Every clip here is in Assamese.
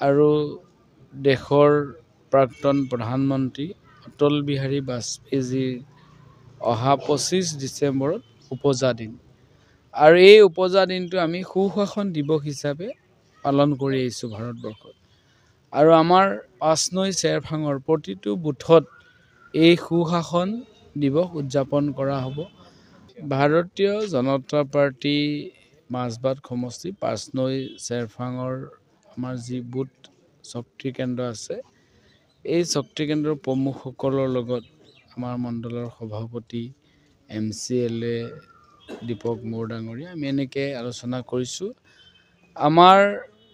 আৰু দেশৰ প্ৰাক্তন প্ৰধানমন্ত্ৰী অটল বিহাৰী বাজপেয়ীজীৰ অহা 25 ডিচেম্বৰত উপজা দিন। আৰু এই উপজা দিনটো আমি সুশাসন দিৱস হিচাপে পালন কৰি আহিছোঁ ভাৰতবৰ্ষত। আৰু আমাৰ পাঁচনৈ চেৰফাঙৰ প্ৰতিটো বুথত এই সুশাসন দিৱস উদযাপন কৰা হ'ব। ভাৰতীয় জনতা পাৰ্টি মাজবাট সমষ্টি পাঁচনৈ চেৰফাঙৰ আমাৰ যি বুথ শক্তি কেন্দ্ৰ আছে, এই শক্তি কেন্দ্ৰৰ প্ৰমুখসকলৰ লগত আমাৰ মণ্ডলৰ সভাপতি MCLA দীপক মোৰ ডাঙৰীয়া আমি এনেকৈ আলোচনা কৰিছোঁ। আমাৰ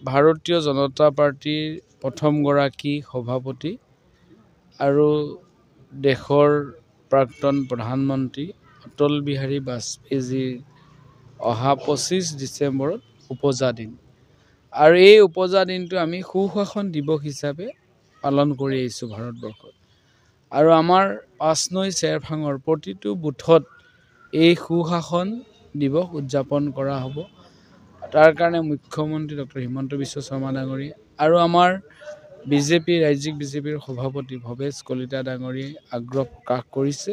ভাৰতীয় জনতা পাৰ্টিৰ প্ৰথমগৰাকী সভাপতি আৰু দেশৰ প্ৰাক্তন প্ৰধানমন্ত্ৰী অটল বিহাৰী বাজপেয়ীজীৰ অহা 25 ডিচেম্বৰত উপজা দিন। আৰু এই উপজা দিনটো আমি সুশাসন দিৱস হিচাপে পালন কৰি আহিছোঁ ভাৰতবৰ্ষত। আৰু আমাৰ পাঁচনৈ চেৰফাঙৰ প্ৰতিটো বুথত এই সুশাসন দিৱস উদযাপন কৰা হ'ব। তাৰ কাৰণে মুখ্যমন্ত্ৰী ডক্টৰ হিমন্ত বিশ্ব শৰ্মা ডাঙৰীয়া আৰু আমাৰ ৰাজ্যিক বিজেপিৰ সভাপতি ভৱেশ কলিতা ডাঙৰীয়াই আগ্ৰহ প্ৰকাশ কৰিছে।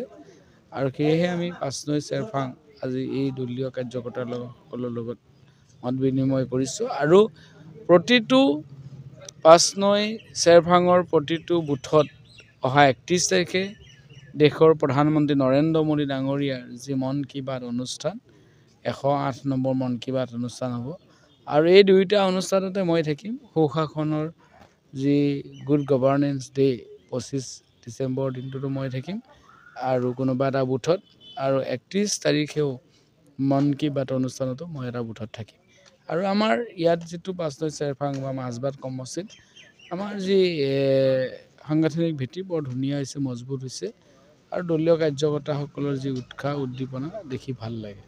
আৰু সেয়েহে আমি পাঁচনৈ চেৰফাং আজি এই দলীয় কাৰ্যকৰ্তাসকলৰ লগত মত বিনিময় কৰিছোঁ। আৰু প্ৰতিটো পাঁচনৈ চেৰফাঙৰ প্ৰতিটো বুথত অহা 31 তাৰিখে দেশৰ প্ৰধানমন্ত্ৰী নৰেন্দ্ৰ মোদী ডাঙৰীয়াৰ যি মন কী বাত অনুষ্ঠান 108 নম্বৰ মন কী বাত অনুষ্ঠান হ'ব। আৰু এই দুয়োটা অনুষ্ঠানতে মই থাকিম। সুশাসনৰ যি গুড গভাৰ্নেন্স ডে 25 ডিচেম্বৰ দিনটোতো মই থাকিম আৰু কোনোবা এটা বুথত, আৰু 31 তাৰিখেও মন কী বাত অনুষ্ঠানতো মই এটা বুথত থাকিম। আৰু আমাৰ ইয়াত যিটো পাঁচনৈ চেৰফাং বা মাজবাট সমষ্টিত আমাৰ যি সাংগঠনিক ভিত্তি বৰ ধুনীয়া হৈছে, মজবুত হৈছে। আৰু দলীয় কাৰ্যকৰ্তাসকলৰ যি উৎসাহ উদ্দীপনা দেখি ভাল লাগে।